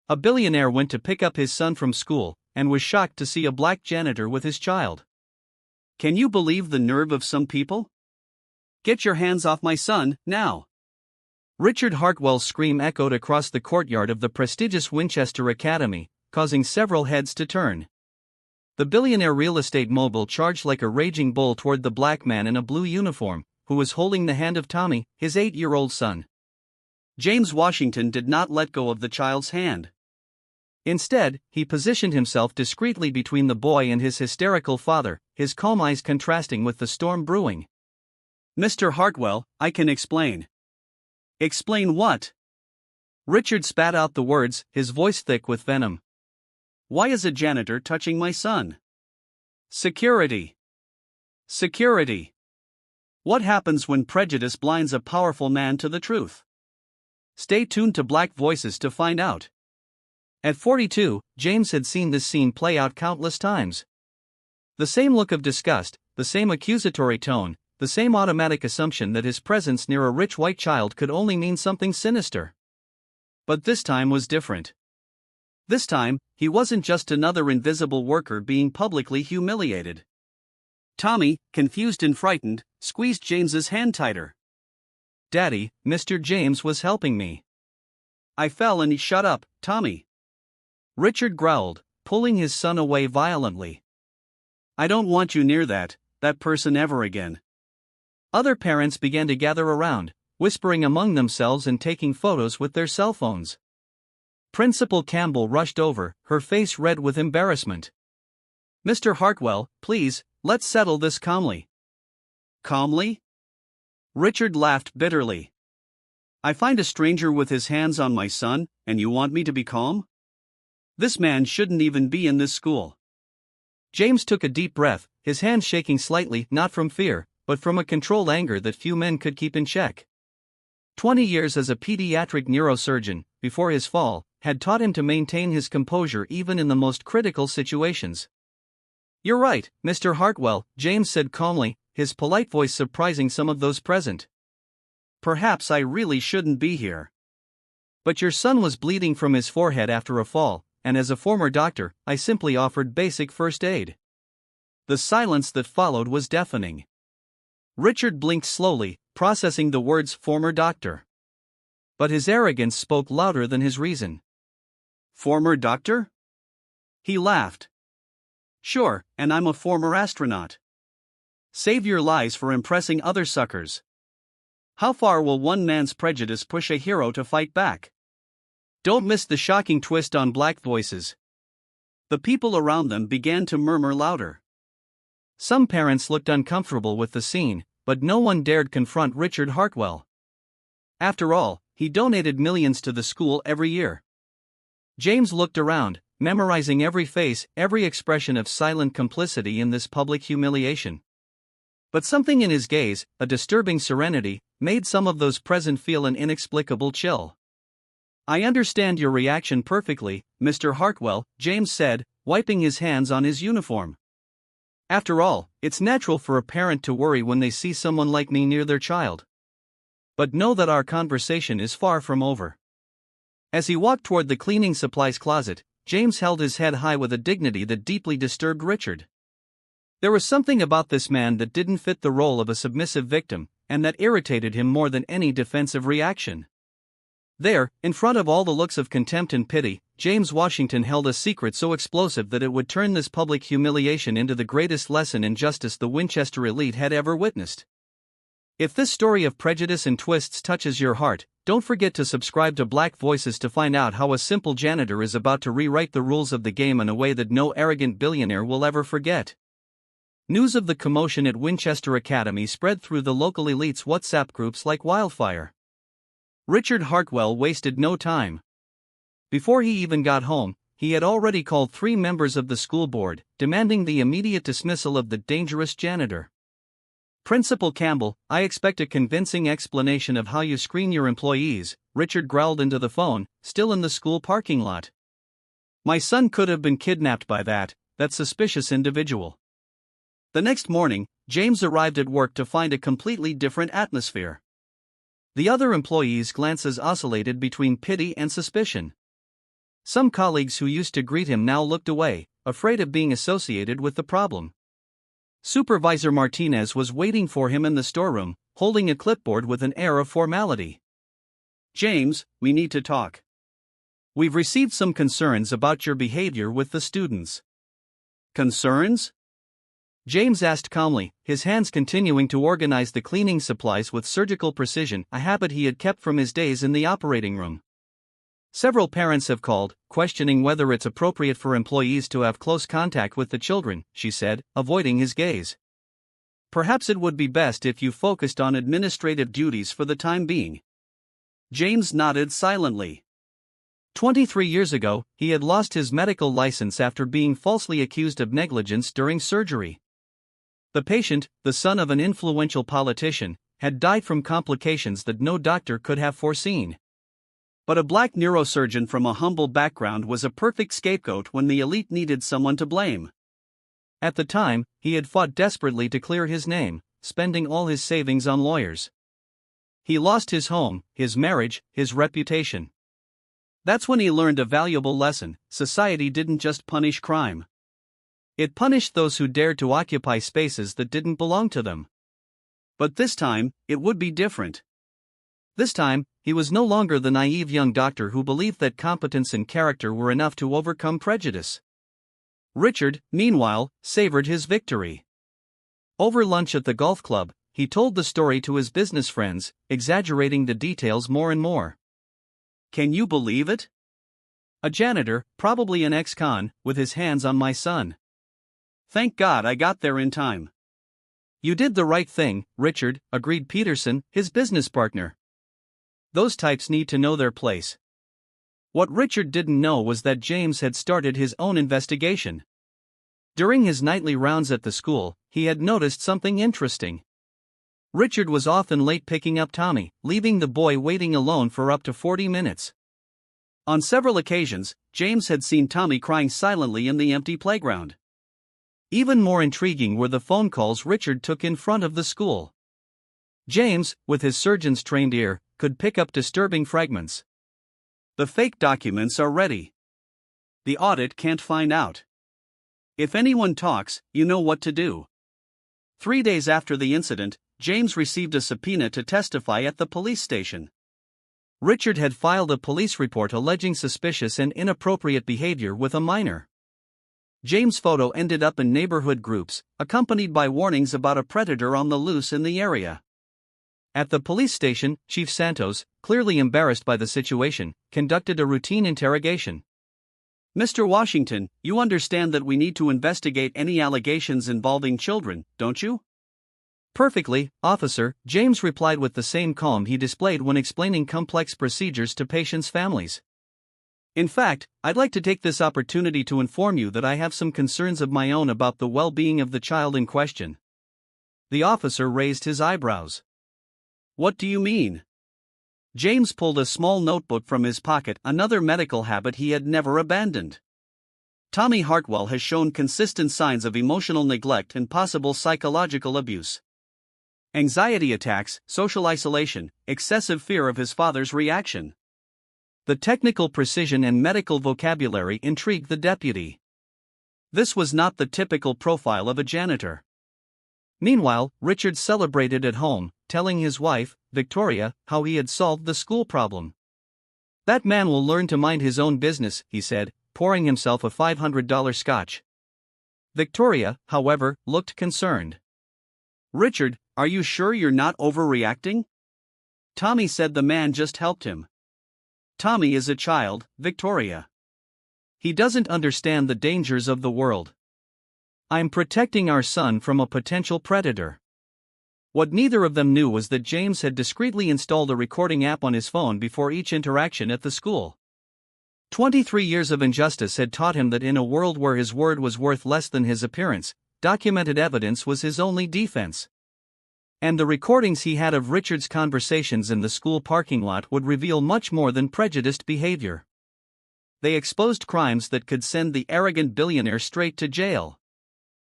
A billionaire went to pick up his son from school and was shocked to see a black janitor with his child. "Can you believe the nerve of some people? Get your hands off my son, now!" Richard Hartwell's scream echoed across the courtyard of the prestigious Winchester Academy, causing several heads to turn. The billionaire real estate mogul charged like a raging bull toward the black man in a blue uniform, who was holding the hand of Tommy, his 8-year-old son. James Washington did not let go of the child's hand. Instead, he positioned himself discreetly between the boy and his hysterical father, his calm eyes contrasting with the storm brewing. "Mr. Hartwell, I can explain." "Explain what?" Richard spat out the words, his voice thick with venom. "Why is a janitor touching my son?" "Security. Security. What happens when prejudice blinds a powerful man to the truth? Stay tuned to Black Voices to find out." At 42, James had seen this scene play out countless times. The same look of disgust, the same accusatory tone, the same automatic assumption that his presence near a rich white child could only mean something sinister. But this time was different. This time, he wasn't just another invisible worker being publicly humiliated. Tommy, confused and frightened, squeezed James's hand tighter. "Daddy, Mr. James was helping me." "I fell and he shut up, Tommy," Richard growled, pulling his son away violently. "I don't want you near that person ever again." Other parents began to gather around, whispering among themselves and taking photos with their cell phones. Principal Campbell rushed over, her face red with embarrassment. "Mr. Hartwell, please, let's settle this calmly." "Calmly?" Richard laughed bitterly. "I find a stranger with his hands on my son, and you want me to be calm? This man shouldn't even be in this school." James took a deep breath, his hands shaking slightly, not from fear, but from a controlled anger that few men could keep in check. 20 years as a pediatric neurosurgeon, before his fall, had taught him to maintain his composure even in the most critical situations. "You're right, Mr. Hartwell," James said calmly, his polite voice surprising some of those present. "Perhaps I really shouldn't be here. But your son was bleeding from his forehead after a fall, and as a former doctor, I simply offered basic first aid." The silence that followed was deafening. Richard blinked slowly, processing the words "former doctor." But his arrogance spoke louder than his reason. "Former doctor?" He laughed. "Sure, and I'm a former astronaut. Save your lies for impressing other suckers. How far will one man's prejudice push a hero to fight back?" Don't miss the shocking twist on Black Voices. The people around them began to murmur louder. Some parents looked uncomfortable with the scene, but no one dared confront Richard Hartwell. After all, he donated millions to the school every year. James looked around, memorizing every face, every expression of silent complicity in this public humiliation. But something in his gaze, a disturbing serenity, made some of those present feel an inexplicable chill. "I understand your reaction perfectly, Mr. Hartwell," James said, wiping his hands on his uniform. "After all, it's natural for a parent to worry when they see someone like me near their child. But know that our conversation is far from over." As he walked toward the cleaning supplies closet, James held his head high with a dignity that deeply disturbed Richard. There was something about this man that didn't fit the role of a submissive victim, and that irritated him more than any defensive reaction. There, in front of all the looks of contempt and pity, James Washington held a secret so explosive that it would turn this public humiliation into the greatest lesson in justice the Winchester elite had ever witnessed. If this story of prejudice and twists touches your heart, don't forget to subscribe to Black Voices to find out how a simple janitor is about to rewrite the rules of the game in a way that no arrogant billionaire will ever forget. News of the commotion at Winchester Academy spread through the local elite's WhatsApp groups like wildfire. Richard Hartwell wasted no time. Before he even got home, he had already called 3 members of the school board, demanding the immediate dismissal of the dangerous janitor. "Principal Campbell, I expect a convincing explanation of how you screen your employees," Richard growled into the phone, still in the school parking lot. "My son could have been kidnapped by that suspicious individual." The next morning, James arrived at work to find a completely different atmosphere. The other employees' glances oscillated between pity and suspicion. Some colleagues who used to greet him now looked away, afraid of being associated with the problem. Supervisor Martinez was waiting for him in the storeroom, holding a clipboard with an air of formality. "James, we need to talk. We've received some concerns about your behavior with the students." "Concerns?" James asked calmly, his hands continuing to organize the cleaning supplies with surgical precision, a habit he had kept from his days in the operating room. "Several parents have called, questioning whether it's appropriate for employees to have close contact with the children," she said, avoiding his gaze. "Perhaps it would be best if you focused on administrative duties for the time being." James nodded silently. 23 years ago, he had lost his medical license after being falsely accused of negligence during surgery. The patient, the son of an influential politician, had died from complications that no doctor could have foreseen. But a black neurosurgeon from a humble background was a perfect scapegoat when the elite needed someone to blame. At the time, he had fought desperately to clear his name, spending all his savings on lawyers. He lost his home, his marriage, his reputation. That's when he learned a valuable lesson: society didn't just punish crime. It punished those who dared to occupy spaces that didn't belong to them. But this time, it would be different. This time, he was no longer the naive young doctor who believed that competence and character were enough to overcome prejudice. Richard, meanwhile, savored his victory. Over lunch at the golf club, he told the story to his business friends, exaggerating the details more and more. "Can you believe it? A janitor, probably an ex-con, with his hands on my son. Thank God I got there in time." "You did the right thing, Richard," agreed Peterson, his business partner. "Those types need to know their place." What Richard didn't know was that James had started his own investigation. During his nightly rounds at the school, he had noticed something interesting. Richard was often late picking up Tommy, leaving the boy waiting alone for up to 40 minutes. On several occasions, James had seen Tommy crying silently in the empty playground. Even more intriguing were the phone calls Richard took in front of the school. James, with his surgeon's trained ear, could pick up disturbing fragments. "The fake documents are ready. The audit can't find out. If anyone talks, you know what to do." 3 days after the incident, James received a subpoena to testify at the police station. Richard had filed a police report alleging suspicious and inappropriate behavior with a minor. James' photo ended up in neighborhood groups, accompanied by warnings about a predator on the loose in the area. At the police station, Chief Santos, clearly embarrassed by the situation, conducted a routine interrogation. "Mr. Washington, you understand that we need to investigate any allegations involving children, don't you?" "Perfectly, officer," James replied with the same calm he displayed when explaining complex procedures to patients' families. "In fact, I'd like to take this opportunity to inform you that I have some concerns of my own about the well-being of the child in question." The officer raised his eyebrows. "What do you mean?" James pulled a small notebook from his pocket, another medical habit he had never abandoned. "Tommy Hartwell has shown consistent signs of emotional neglect and possible psychological abuse. Anxiety attacks, social isolation, excessive fear of his father's reaction." The technical precision and medical vocabulary intrigued the deputy. This was not the typical profile of a janitor. Meanwhile, Richard celebrated at home, telling his wife, Victoria, how he had solved the school problem. "That man will learn to mind his own business," he said, pouring himself a $500 scotch. Victoria, however, looked concerned. "Richard, are you sure you're not overreacting? Tommy said the man just helped him." "Tommy is a child, Victoria. He doesn't understand the dangers of the world. I'm protecting our son from a potential predator." What neither of them knew was that James had discreetly installed a recording app on his phone before each interaction at the school. 23 years of injustice had taught him that in a world where his word was worth less than his appearance, documented evidence was his only defense. And the recordings he had of Richard's conversations in the school parking lot would reveal much more than prejudiced behavior. They exposed crimes that could send the arrogant billionaire straight to jail.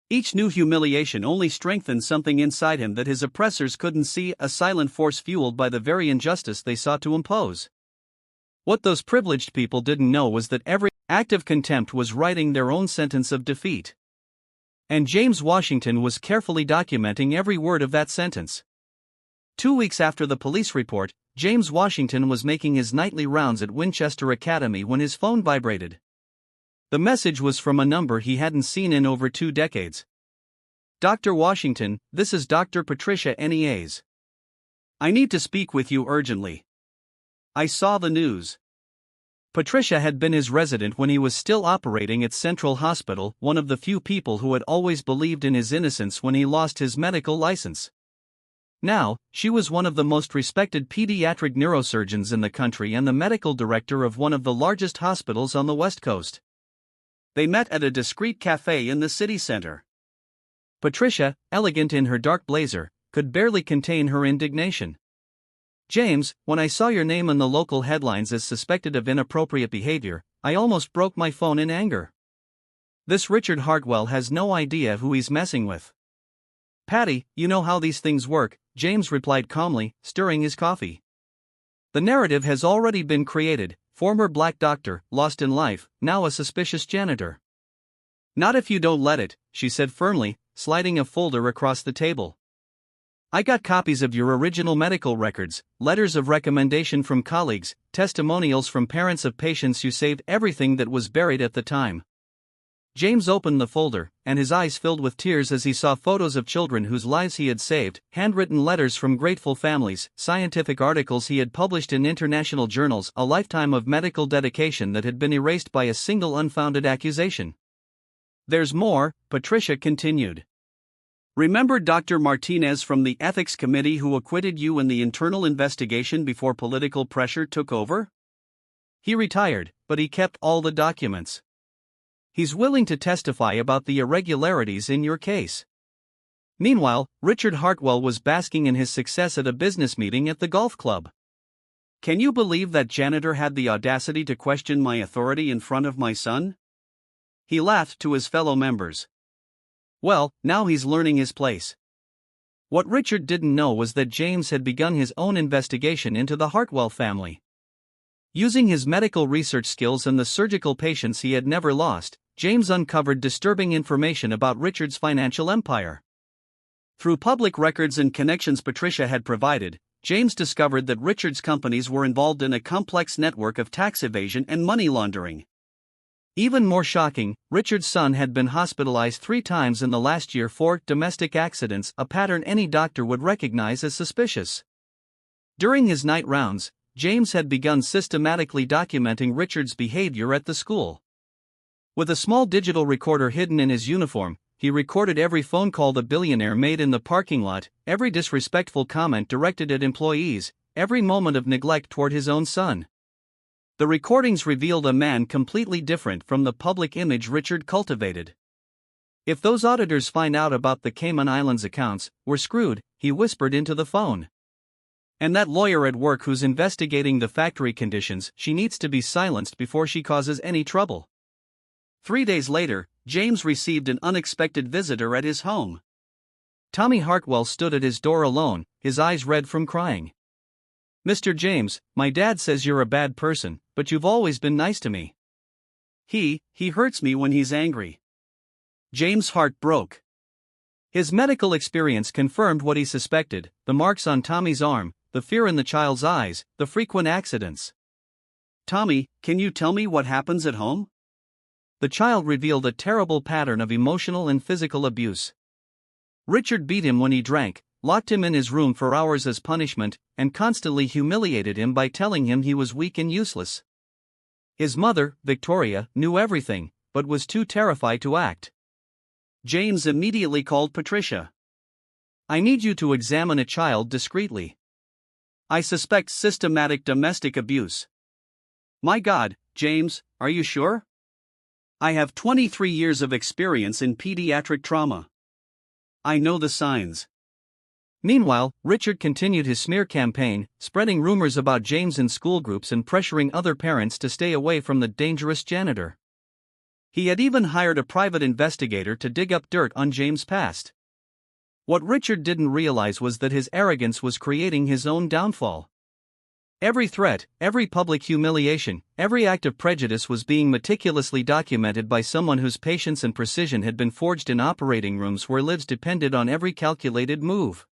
Each new humiliation only strengthened something inside him that his oppressors couldn't see, a silent force fueled by the very injustice they sought to impose. What those privileged people didn't know was that every act of contempt was writing their own sentence of defeat. And James Washington was carefully documenting every word of that sentence. 2 weeks after the police report, James Washington was making his nightly rounds at Winchester Academy when his phone vibrated. The message was from a number he hadn't seen in over 2 decades. "Dr. Washington, this is Dr. Patricia Neas. I need to speak with you urgently. I saw the news." Patricia had been his resident when he was still operating at Central Hospital, one of the few people who had always believed in his innocence when he lost his medical license. Now, she was one of the most respected pediatric neurosurgeons in the country and the medical director of one of the largest hospitals on the West Coast. They met at a discreet cafe in the city center. Patricia, elegant in her dark blazer, could barely contain her indignation. "James, when I saw your name in the local headlines as suspected of inappropriate behavior, I almost broke my phone in anger. This Richard Hartwell has no idea who he's messing with." "Patty, you know how these things work," James replied calmly, stirring his coffee. "The narrative has already been created. Former black doctor, lost in life, now a suspicious janitor." "Not if you don't let it," she said firmly, sliding a folder across the table. "I got copies of your original medical records, letters of recommendation from colleagues, testimonials from parents of patients you saved, everything that was buried at the time." James opened the folder, and his eyes filled with tears as he saw photos of children whose lives he had saved, handwritten letters from grateful families, scientific articles he had published in international journals, a lifetime of medical dedication that had been erased by a single unfounded accusation. "There's more," Patricia continued. "Remember Dr. Martinez from the Ethics Committee who acquitted you in the internal investigation before political pressure took over? He retired, but he kept all the documents. He's willing to testify about the irregularities in your case." Meanwhile, Richard Hartwell was basking in his success at a business meeting at the golf club. "Can you believe that janitor had the audacity to question my authority in front of my son?" He laughed to his fellow members. "Well, now he's learning his place." What Richard didn't know was that James had begun his own investigation into the Hartwell family. Using his medical research skills and the surgical patience he had never lost, James uncovered disturbing information about Richard's financial empire. Through public records and connections Patricia had provided, James discovered that Richard's companies were involved in a complex network of tax evasion and money laundering. Even more shocking, Richard's son had been hospitalized 3 times in the last year for domestic accidents, a pattern any doctor would recognize as suspicious. During his night rounds, James had begun systematically documenting Richard's behavior at the school. With a small digital recorder hidden in his uniform, he recorded every phone call the billionaire made in the parking lot, every disrespectful comment directed at employees, every moment of neglect toward his own son. The recordings revealed a man completely different from the public image Richard cultivated. "If those auditors find out about the Cayman Islands accounts, we're screwed," he whispered into the phone. "And that lawyer at work who's investigating the factory conditions, she needs to be silenced before she causes any trouble." 3 days later, James received an unexpected visitor at his home. Tommy Hartwell stood at his door alone, his eyes red from crying. "Mr. James, my dad says you're a bad person, but you've always been nice to me. He hurts me when he's angry." James' heart broke. His medical experience confirmed what he suspected: the marks on Tommy's arm, the fear in the child's eyes, the frequent accidents. "Tommy, can you tell me what happens at home?" The child revealed a terrible pattern of emotional and physical abuse. Richard beat him when he drank, locked him in his room for hours as punishment, and constantly humiliated him by telling him he was weak and useless. His mother, Victoria, knew everything, but was too terrified to act. James immediately called Patricia. "I need you to examine a child discreetly. I suspect systematic domestic abuse." "My God, James, are you sure? I have 23 years of experience in pediatric trauma. I know the signs." Meanwhile, Richard continued his smear campaign, spreading rumors about James in school groups and pressuring other parents to stay away from the dangerous janitor. He had even hired a private investigator to dig up dirt on James' past. What Richard didn't realize was that his arrogance was creating his own downfall. Every threat, every public humiliation, every act of prejudice was being meticulously documented by someone whose patience and precision had been forged in operating rooms where lives depended on every calculated move.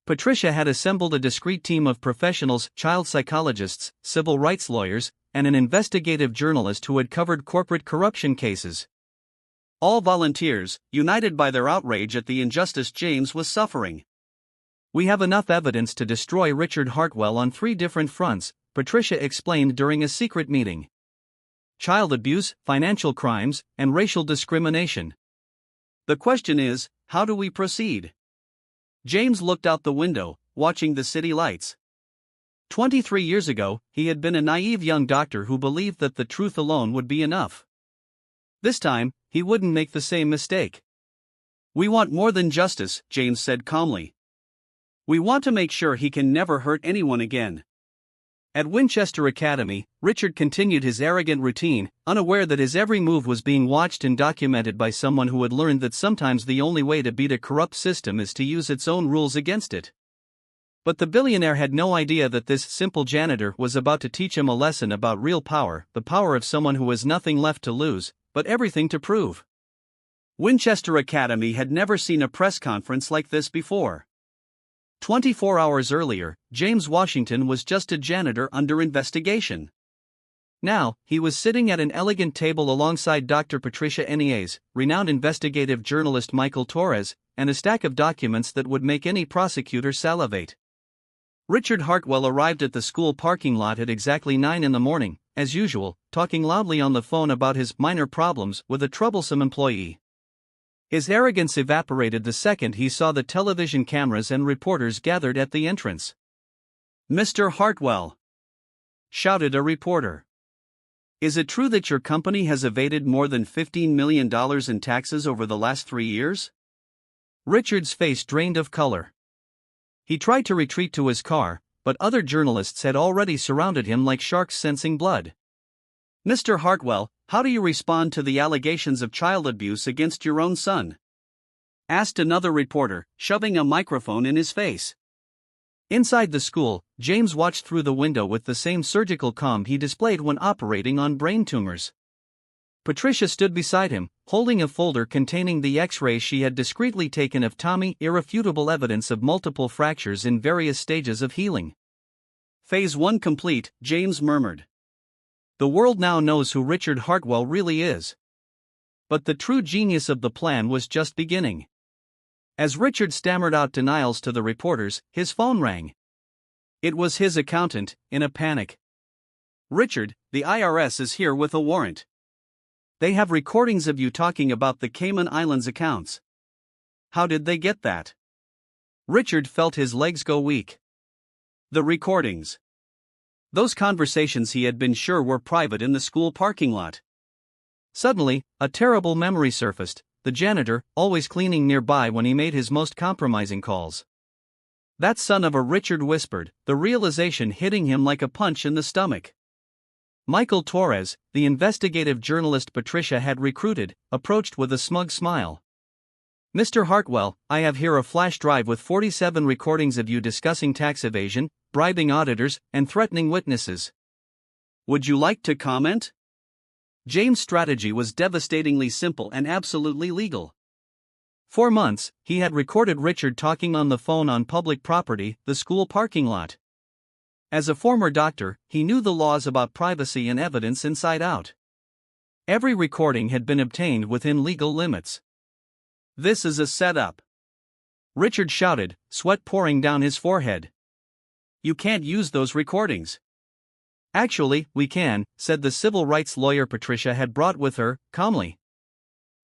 Patricia had assembled a discreet team of professionals, child psychologists, civil rights lawyers, and an investigative journalist who had covered corporate corruption cases. All volunteers, united by their outrage at the injustice James was suffering. "We have enough evidence to destroy Richard Hartwell on 3 different fronts," Patricia explained during a secret meeting. "Child abuse, financial crimes, and racial discrimination. The question is, how do we proceed?" James looked out the window, watching the city lights. 23 years ago, he had been a naive young doctor who believed that the truth alone would be enough. This time, he wouldn't make the same mistake. "We want more than justice," James said calmly. "We want to make sure he can never hurt anyone again." At Winchester Academy, Richard continued his arrogant routine, unaware that his every move was being watched and documented by someone who had learned that sometimes the only way to beat a corrupt system is to use its own rules against it. But the billionaire had no idea that this simple janitor was about to teach him a lesson about real power, the power of someone who has nothing left to lose, but everything to prove. Winchester Academy had never seen a press conference like this before. 24 hours earlier, James Washington was just a janitor under investigation. Now, he was sitting at an elegant table alongside Dr. Patricia Enniez, renowned investigative journalist Michael Torres, and a stack of documents that would make any prosecutor salivate. Richard Hartwell arrived at the school parking lot at exactly 9 in the morning, as usual, talking loudly on the phone about his minor problems with a troublesome employee. His arrogance evaporated the second he saw the television cameras and reporters gathered at the entrance. "Mr. Hartwell," shouted a reporter, "is it true that your company has evaded more than $15 million in taxes over the last 3 years? Richard's face drained of color. He tried to retreat to his car, but other journalists had already surrounded him like sharks sensing blood. "Mr. Hartwell, how do you respond to the allegations of child abuse against your own son?" asked another reporter, shoving a microphone in his face. Inside the school, James watched through the window with the same surgical calm he displayed when operating on brain tumors. Patricia stood beside him, holding a folder containing the X-rays she had discreetly taken of Tommy, irrefutable evidence of multiple fractures in various stages of healing. "Phase 1 complete," James murmured. "The world now knows who Richard Hartwell really is." But the true genius of the plan was just beginning. As Richard stammered out denials to the reporters, his phone rang. It was his accountant, in a panic. "Richard, the IRS is here with a warrant. They have recordings of you talking about the Cayman Islands accounts." "How did they get that?" Richard felt his legs go weak. The recordings. Those conversations he had been sure were private in the school parking lot. Suddenly, a terrible memory surfaced, the janitor, always cleaning nearby when he made his most compromising calls. "That son of a," Richard whispered, the realization hitting him like a punch in the stomach. Michael Torres, the investigative journalist Patricia had recruited, approached with a smug smile. "Mr. Hartwell, I have here a flash drive with 47 recordings of you discussing tax evasion, bribing auditors, and threatening witnesses. Would you like to comment?" James' strategy was devastatingly simple and absolutely legal. For months, he had recorded Richard talking on the phone on public property, the school parking lot. As a former doctor, he knew the laws about privacy and evidence inside out. Every recording had been obtained within legal limits. "This is a setup," Richard shouted, sweat pouring down his forehead. "You can't use those recordings." "Actually, we can," said the civil rights lawyer Patricia had brought with her, calmly.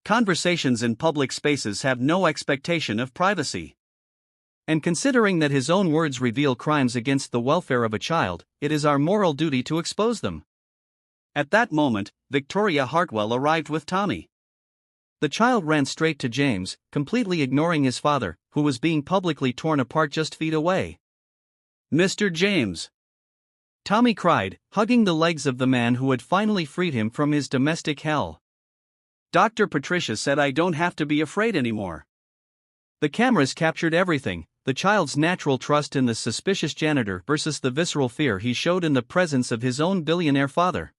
"Conversations in public spaces have no expectation of privacy. And considering that his own words reveal crimes against the welfare of a child, it is our moral duty to expose them." At that moment, Victoria Hartwell arrived with Tommy. The child ran straight to James, completely ignoring his father, who was being publicly torn apart just feet away. "Mr. James!" Tommy cried, hugging the legs of the man who had finally freed him from his domestic hell. "Dr. Patricia said I don't have to be afraid anymore." The cameras captured everything, the child's natural trust in the suspicious janitor versus the visceral fear he showed in the presence of his own billionaire father.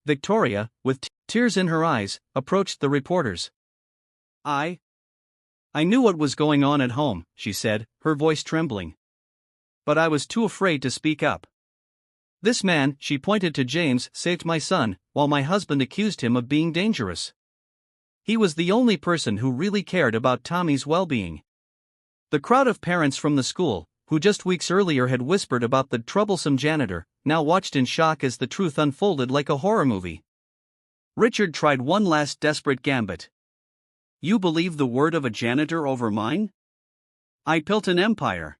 Victoria, with tears in her eyes, approached the reporters. I knew what was going on at home," she said, her voice trembling. "But I was too afraid to speak up. This man," she pointed to James, "saved my son, while my husband accused him of being dangerous. He was the only person who really cared about Tommy's well-being." The crowd of parents from the school, who just weeks earlier had whispered about the troublesome janitor, now watched in shock as the truth unfolded like a horror movie. Richard tried one last desperate gambit. "You believe the word of a janitor over mine? I built an empire."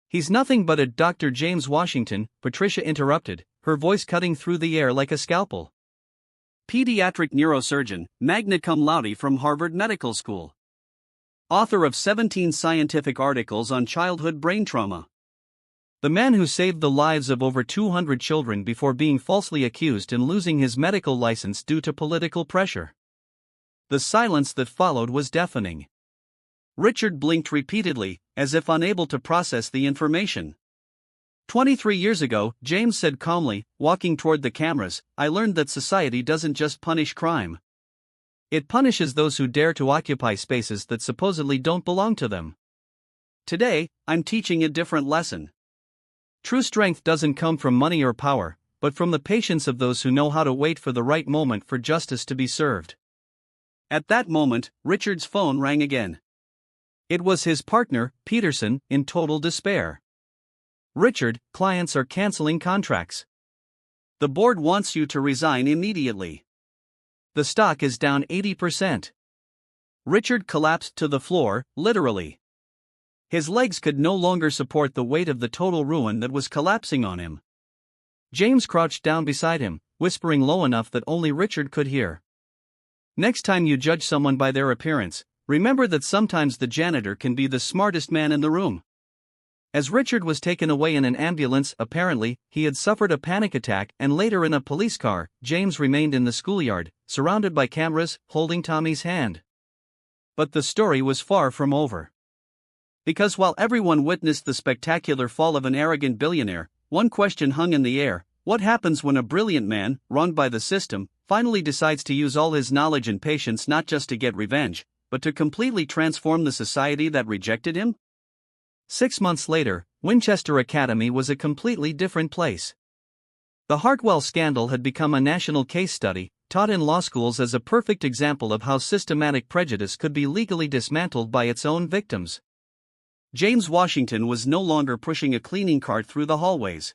"He's nothing but a Dr. James Washington," Patricia interrupted, her voice cutting through the air like a scalpel. "Pediatric neurosurgeon, magna cum laude from Harvard Medical School. Author of 17 scientific articles on childhood brain trauma. The man who saved the lives of over 200 children before being falsely accused and losing his medical license due to political pressure." The silence that followed was deafening. Richard blinked repeatedly, as if unable to process the information. 23 years ago, James said calmly, walking toward the cameras, "I learned that society doesn't just punish crime. It punishes those who dare to occupy spaces that supposedly don't belong to them. Today, I'm teaching a different lesson. True strength doesn't come from money or power, but from the patience of those who know how to wait for the right moment for justice to be served." At that moment, Richard's phone rang again. It was his partner, Peterson, in total despair. "Richard, clients are canceling contracts. The board wants you to resign immediately. The stock is down 80%. Richard collapsed to the floor, literally. His legs could no longer support the weight of the total ruin that was collapsing on him. James crouched down beside him, whispering low enough that only Richard could hear. "Next time you judge someone by their appearance, remember that sometimes the janitor can be the smartest man in the room." As Richard was taken away in an ambulance, apparently, he had suffered a panic attack, and later in a police car, James remained in the schoolyard, surrounded by cameras, holding Tommy's hand. But the story was far from over. Because while everyone witnessed the spectacular fall of an arrogant billionaire, one question hung in the air: what happens when a brilliant man, wronged by the system, finally decides to use all his knowledge and patience not just to get revenge, but to completely transform the society that rejected him? 6 months later, Winchester Academy was a completely different place. The Hartwell scandal had become a national case study, taught in law schools as a perfect example of how systematic prejudice could be legally dismantled by its own victims. James Washington was no longer pushing a cleaning cart through the hallways.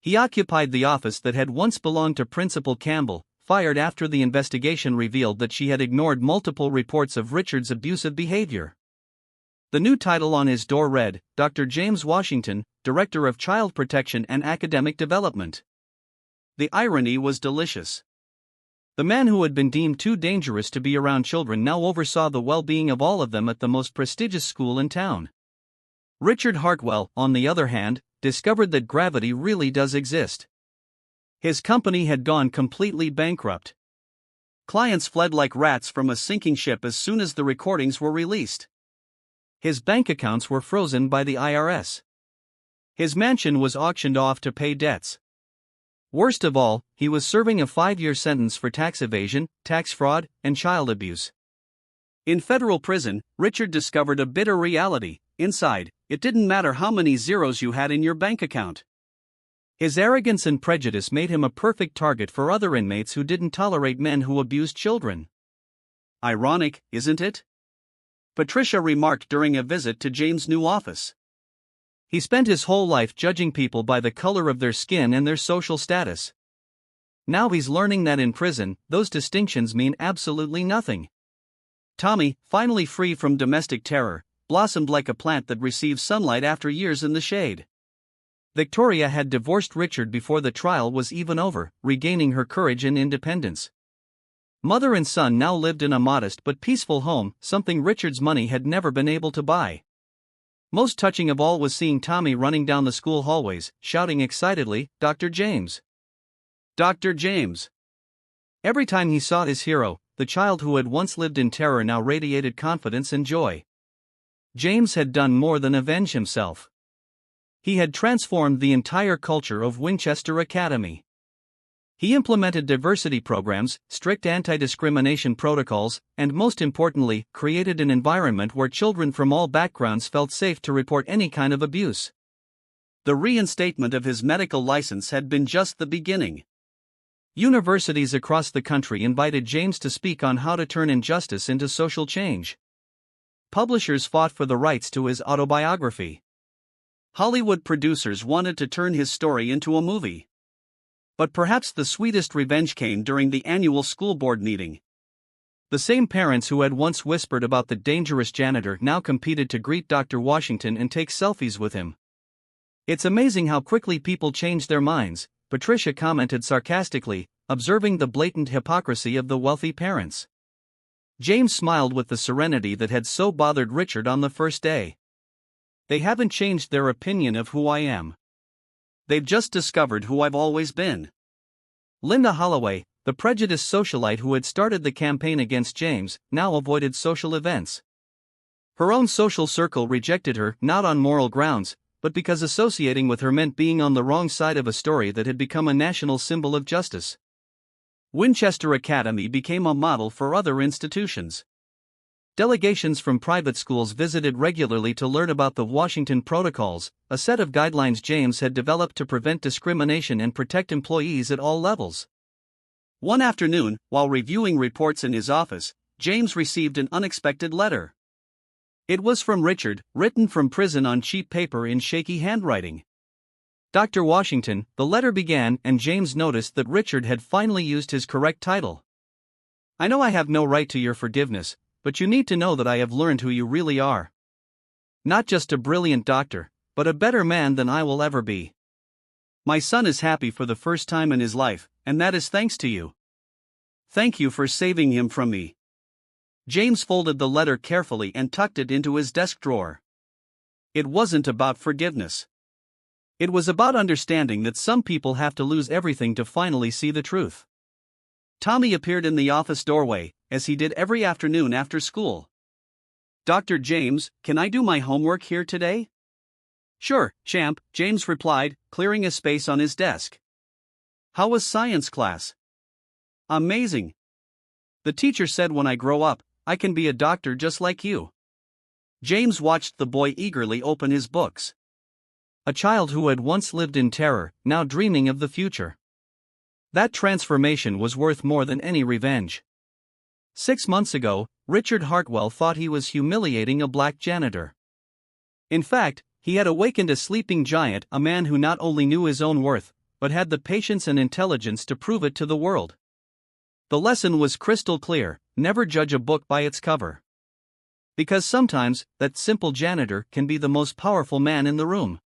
He occupied the office that had once belonged to Principal Campbell, fired after the investigation revealed that she had ignored multiple reports of Richard's abusive behavior. The new title on his door read, Dr. James Washington, Director of Child Protection and Academic Development. The irony was delicious. The man who had been deemed too dangerous to be around children now oversaw the well-being of all of them at the most prestigious school in town. Richard Hartwell, on the other hand, discovered that gravity really does exist. His company had gone completely bankrupt. Clients fled like rats from a sinking ship as soon as the recordings were released. His bank accounts were frozen by the IRS. His mansion was auctioned off to pay debts. Worst of all, he was serving a 5-year sentence for tax evasion, tax fraud, and child abuse. In federal prison, Richard discovered a bitter reality. Inside, it didn't matter how many zeros you had in your bank account. His arrogance and prejudice made him a perfect target for other inmates who didn't tolerate men who abused children. Ironic, isn't it? Patricia remarked during a visit to James' new office. He spent his whole life judging people by the color of their skin and their social status. Now he's learning that in prison, those distinctions mean absolutely nothing. Tommy, finally free from domestic terror, blossomed like a plant that receives sunlight after years in the shade. Victoria had divorced Richard before the trial was even over, regaining her courage and independence. Mother and son now lived in a modest but peaceful home, something Richard's money had never been able to buy. Most touching of all was seeing Tommy running down the school hallways, shouting excitedly, "Dr. James! Dr. James!" Every time he saw his hero, the child who had once lived in terror now radiated confidence and joy. James had done more than avenge himself. He had transformed the entire culture of Winchester Academy. He implemented diversity programs, strict anti-discrimination protocols, and most importantly, created an environment where children from all backgrounds felt safe to report any kind of abuse. The reinstatement of his medical license had been just the beginning. Universities across the country invited James to speak on how to turn injustice into social change. Publishers fought for the rights to his autobiography. Hollywood producers wanted to turn his story into a movie. But perhaps the sweetest revenge came during the annual school board meeting. The same parents who had once whispered about the dangerous janitor now competed to greet Dr. Washington and take selfies with him. "It's amazing how quickly people change their minds," Patricia commented sarcastically, observing the blatant hypocrisy of the wealthy parents. James smiled with the serenity that had so bothered Richard on the first day. "They haven't changed their opinion of who I am. They've just discovered who I've always been." Linda Holloway, the Prejudice socialite who had started the campaign against James, now avoided social events. Her own social circle rejected her not on moral grounds, but because associating with her meant being on the wrong side of a story that had become a national symbol of justice. Winchester Academy became a model for other institutions. Delegations from private schools visited regularly to learn about the Washington Protocols, a set of guidelines James had developed to prevent discrimination and protect employees at all levels. One afternoon, while reviewing reports in his office, James received an unexpected letter. It was from Richard, written from prison on cheap paper in shaky handwriting. "Dr. Washington," the letter began, and James noticed that Richard had finally used his correct title. "I know I have no right to your forgiveness, but you need to know that I have learned who you really are. Not just a brilliant doctor, but a better man than I will ever be. My son is happy for the first time in his life, and that is thanks to you. Thank you for saving him from me." James folded the letter carefully and tucked it into his desk drawer. It wasn't about forgiveness. It was about understanding that some people have to lose everything to finally see the truth. Tommy appeared in the office doorway, as he did every afternoon after school. "Dr. James, can I do my homework here today?" "Sure, champ," James replied, clearing a space on his desk. "How was science class?" "Amazing. The teacher said when I grow up, I can be a doctor just like you." James watched the boy eagerly open his books. A child who had once lived in terror, now dreaming of the future. That transformation was worth more than any revenge. 6 months ago, Richard Hartwell thought he was humiliating a black janitor. In fact, he had awakened a sleeping giant, a man who not only knew his own worth, but had the patience and intelligence to prove it to the world. The lesson was crystal clear: never judge a book by its cover. Because sometimes, that simple janitor can be the most powerful man in the room.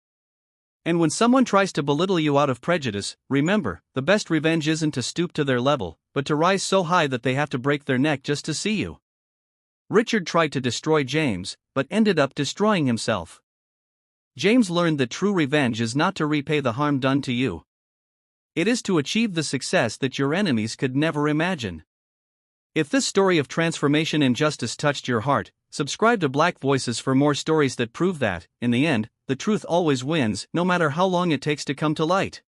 And when someone tries to belittle you out of prejudice, remember, the best revenge isn't to stoop to their level, but to rise so high that they have to break their neck just to see you. Richard tried to destroy James, but ended up destroying himself. James learned that true revenge is not to repay the harm done to you. It is to achieve the success that your enemies could never imagine. If this story of transformation and justice touched your heart, subscribe to Black Voices for more stories that prove that, in the end, the truth always wins, no matter how long it takes to come to light.